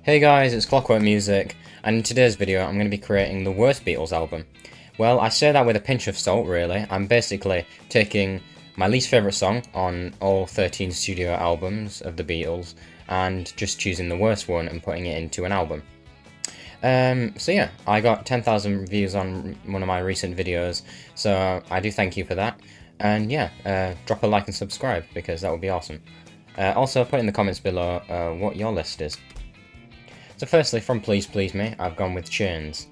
Hey guys, it's Clockwork Music, and in today's video I'm going to be creating the worst Beatles album. Well, I say that with a pinch of salt really. I'm basically taking my least favourite song on all 13 studio albums of the Beatles and just choosing the worst one and putting it into an album. So yeah, I got 10,000 views on one of my recent videos, so I do thank you for that. And yeah, drop a like and subscribe because that would be awesome. Also put in the comments below what your list is. So firstly, from Please Please Me, I've gone with Chains.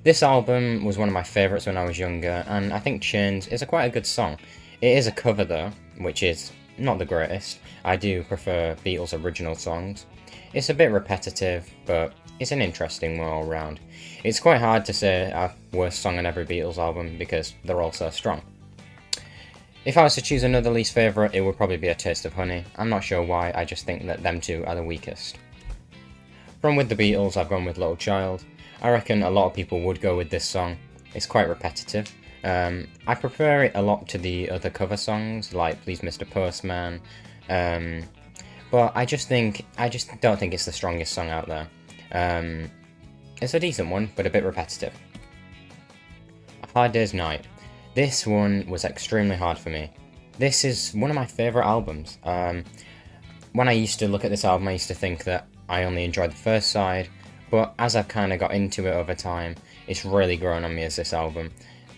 This album was one of my favourites when I was younger, and I think Chains is quite a good song. It is a cover though, which is not the greatest. I do prefer Beatles' original songs. It's a bit repetitive, but it's an interesting one all round. It's quite hard to say a worst song on every Beatles album because they're all so strong. If I was to choose another least favourite, it would probably be A Taste of Honey. I'm not sure why, I just think that them two are the weakest. From With the Beatles, I've gone with Little Child. I reckon a lot of people would go with this song. It's quite repetitive. I prefer it a lot to the other cover songs, like Please Mr. Postman. But I just don't think it's the strongest song out there. It's a decent one, but a bit repetitive. A Hard Day's Night. This one was extremely hard for me. This is one of my favourite albums. When I used to look at this album, I used to think that I only enjoyed the first side, but as I've kind of got into it over time, it's really grown on me as this album.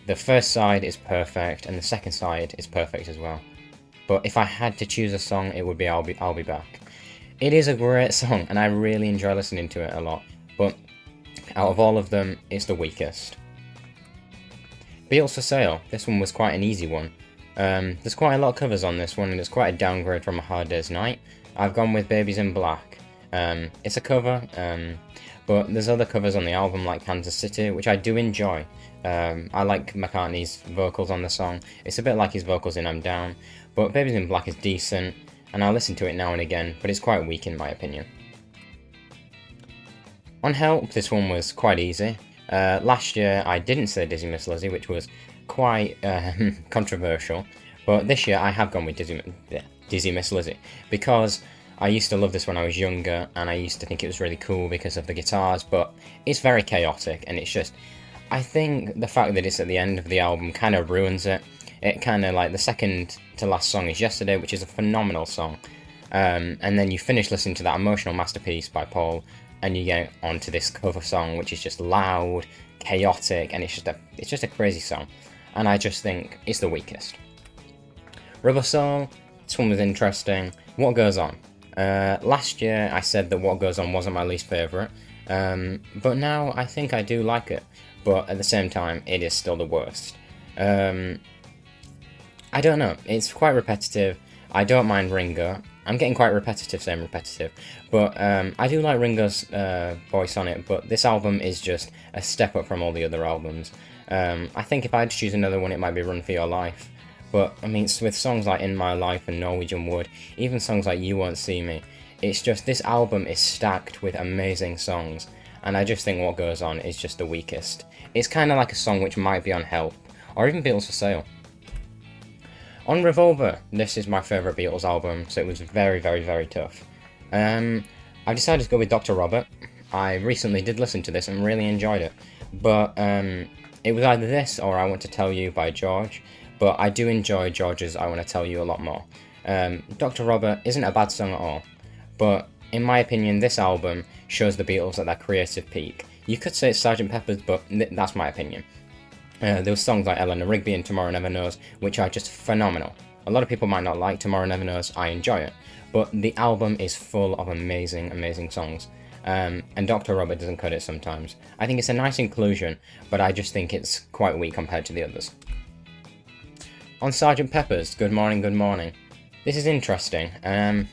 The first side is perfect, and the second side is perfect as well. But if I had to choose a song, it would be I'll Be Back. It is a great song, and I really enjoy listening to it a lot, but out of all of them, it's the weakest. Beatles for Sale. This one was quite an easy one. There's quite a lot of covers on this one, and it's quite a downgrade from A Hard Day's Night. I've gone with Babies in Black. It's a cover, but there's other covers on the album like Kansas City, which I do enjoy. I like McCartney's vocals on the song. It's a bit like his vocals in I'm Down, but Babies in Black is decent, and I listen to it now and again, but it's quite weak in my opinion. On Help, this one was quite easy. Last year I didn't say Dizzy Miss Lizzy, which was quite controversial, but this year I have gone with Dizzy Miss Lizzy, because I used to love this when I was younger, and I used to think it was really cool because of the guitars, but it's very chaotic, and it's just, I think the fact that it's at the end of the album kind of ruins it. It kind of, like, the second to last song is Yesterday, which is a phenomenal song, and then you finish listening to that emotional masterpiece by Paul, and you get onto this cover song, which is just loud, chaotic, and it's just a crazy song, and I just think it's the weakest. Rubber Soul, this one was interesting. What Goes On? Last year I said that What Goes On wasn't my least favourite, but now I think I do like it, but at the same time it is still the worst. I don't know, it's quite repetitive. I don't mind Ringo. I'm getting quite repetitive saying repetitive, but I do like Ringo's voice on it, but this album is just a step up from all the other albums. I think if I had to choose another one, it might be Run For Your Life. But, I mean, with songs like In My Life and Norwegian Wood, even songs like You Won't See Me, it's just, this album is stacked with amazing songs, and I just think What Goes On is just the weakest. It's kind of like a song which might be on Help, or even Beatles for Sale. On Revolver, this is my favourite Beatles album, so it was very, very, very tough. I decided to go with Dr. Robert. I recently did listen to this and really enjoyed it, but it was either this or I Want to Tell You by George. But I do enjoy George's I Want to Tell You a lot more. Dr. Robert isn't a bad song at all, but in my opinion this album shows the Beatles at their creative peak. You could say it's Sgt. Pepper's, but that's my opinion. There were songs like Eleanor Rigby and Tomorrow Never Knows, which are just phenomenal. A lot of people might not like Tomorrow Never Knows, I enjoy it, but the album is full of amazing, amazing songs. And Dr. Robert doesn't cut it sometimes. I think it's a nice inclusion, but I just think it's quite weak compared to the others. On Sgt. Pepper's, Good Morning, Good Morning. This is interesting. I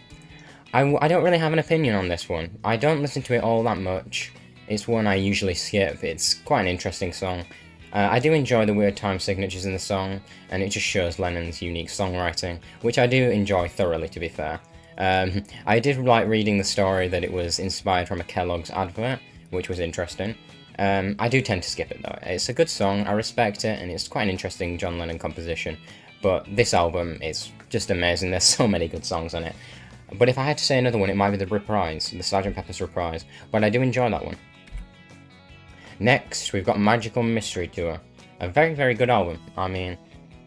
don't really have an opinion on this one. I don't listen to it all that much. It's one I usually skip. It's quite an interesting song. I do enjoy the weird time signatures in the song, and it just shows Lennon's unique songwriting, which I do enjoy thoroughly, to be fair. I did like reading the story that it was inspired from a Kellogg's advert, which was interesting. I do tend to skip it though. It's a good song, I respect it, and it's quite an interesting John Lennon composition, but this album is just amazing. There's so many good songs on it. But if I had to say another one, it might be the Reprise, the Sgt. Pepper's Reprise, but I do enjoy that one. Next, we've got Magical Mystery Tour. A very, very good album. I mean,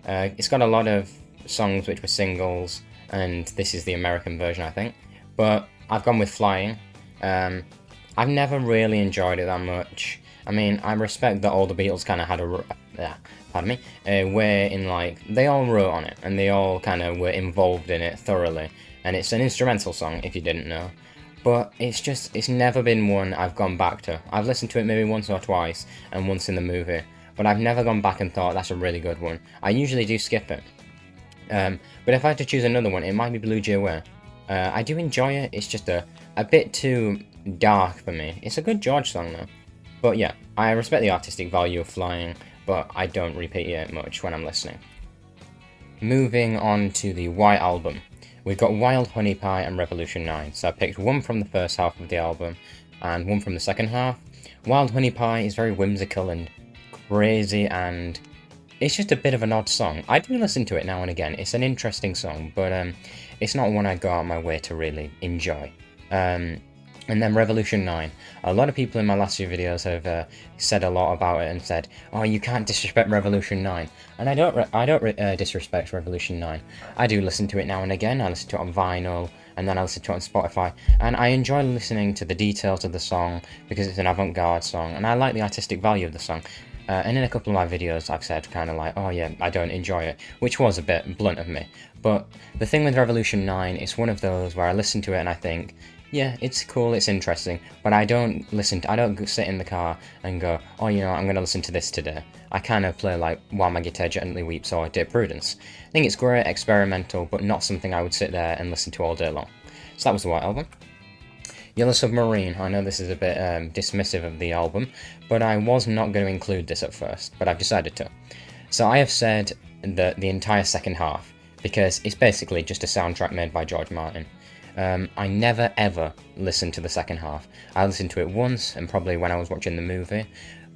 it's got a lot of songs which were singles, and this is the American version, I think. But I've gone with Flying. I've never really enjoyed it that much. I mean, I respect that all the Beatles kind of had a way in, like, they all wrote on it, and they all kind of were involved in it thoroughly. And it's an instrumental song, if you didn't know. But it's never been one I've gone back to. I've listened to it maybe once or twice, and once in the movie. But I've never gone back and thought, that's a really good one. I usually do skip it. But if I had to choose another one, it might be Blue Jay Way. I do enjoy it, it's just a bit too dark for me. It's a good George song though. But yeah, I respect the artistic value of Flying, but I don't repeat it much when I'm listening. Moving on to the White Album. We've got Wild Honey Pie and Revolution 9, so I picked one from the first half of the album and one from the second half. Wild Honey Pie is very whimsical and crazy, and it's just a bit of an odd song. I do listen to it now and again. It's an interesting song, but it's not one I go out of my way to really enjoy. And then Revolution 9. A lot of people in my last few videos have said a lot about it and said, oh, you can't disrespect Revolution 9. And I don't disrespect Revolution 9. I do listen to it now and again. I listen to it on vinyl, and then I listen to it on Spotify. And I enjoy listening to the details of the song because it's an avant-garde song, and I like the artistic value of the song. And in a couple of my videos, I've said kind of like, oh yeah, I don't enjoy it, which was a bit blunt of me. But the thing with Revolution 9, it's one of those where I listen to it and I think, yeah, it's cool, it's interesting, but I don't sit in the car and go, oh, you know, I'm going to listen to this today. I kind of play like While My Guitar Gently Weeps or Dear Prudence. I think it's great, experimental, but not something I would sit there and listen to all day long. So that was the White Album. Yellow Submarine. I know this is a bit dismissive of the album, but I was not going to include this at first, but I've decided to. So I have said that the entire second half, because it's basically just a soundtrack made by George Martin. I never ever listened to the second half. I listened to it once, and probably when I was watching the movie,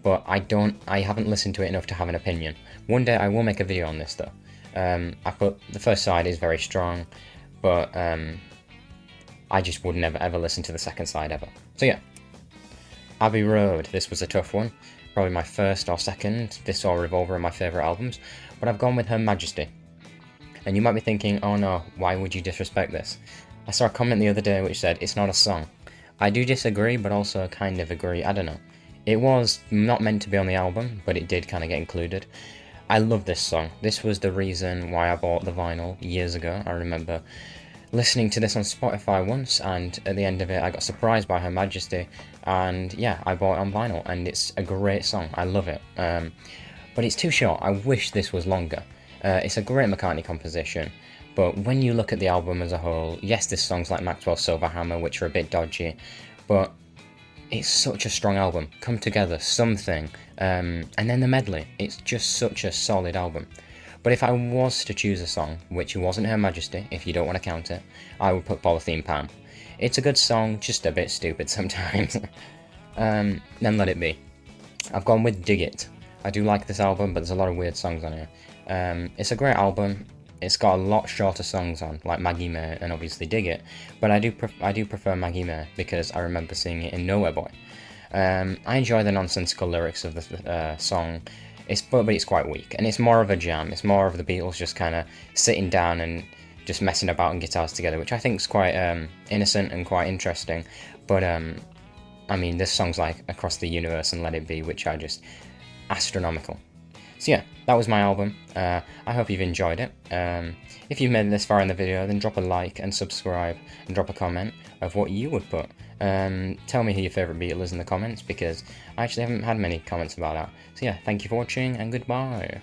but I haven't listened to it enough to have an opinion. One day I will make a video on this though. I put the first side is very strong, but I just would never ever listen to the second side ever. So yeah. Abbey Road, this was a tough one. Probably my first or second. This or Revolver are my favourite albums, but I've gone with Her Majesty. And you might be thinking, oh no, why would you disrespect this? I saw a comment the other day which said, it's not a song. I do disagree, but also kind of agree, I don't know. It was not meant to be on the album, but it did kind of get included. I love this song. This was the reason why I bought the vinyl years ago. I remember listening to this on Spotify once, and at the end of it I got surprised by Her Majesty, and yeah, I bought it on vinyl, and it's a great song. I love it. But it's too short. I wish this was longer. It's a great McCartney composition. But when you look at the album as a whole, yes, there's songs like Maxwell's Silver Hammer, which are a bit dodgy, but it's such a strong album. Come Together, Something, and then the medley. It's just such a solid album. But if I was to choose a song, which wasn't Her Majesty, if you don't want to count it, I would put Polythene Pan. It's a good song, just a bit stupid sometimes. Then Let It Be. I've gone with Dig It. I do like this album, but there's a lot of weird songs on here. It's a great album. It's got a lot shorter songs on, like Maggie May and obviously Dig It, but I do prefer Maggie May because I remember seeing it in Nowhere Boy. I enjoy the nonsensical lyrics of the song, but it's quite weak, and it's more of a jam. It's more of the Beatles just kind of sitting down and just messing about on guitars together, which I think is quite innocent and quite interesting. But I mean, there's songs like Across the Universe and Let It Be, which are just astronomical. So yeah, that was my album. I hope you've enjoyed it. If you've made it this far in the video, then drop a like and subscribe and drop a comment of what you would put. Tell me who your favourite Beatle is in the comments, because I actually haven't had many comments about that. So yeah, thank you for watching and goodbye.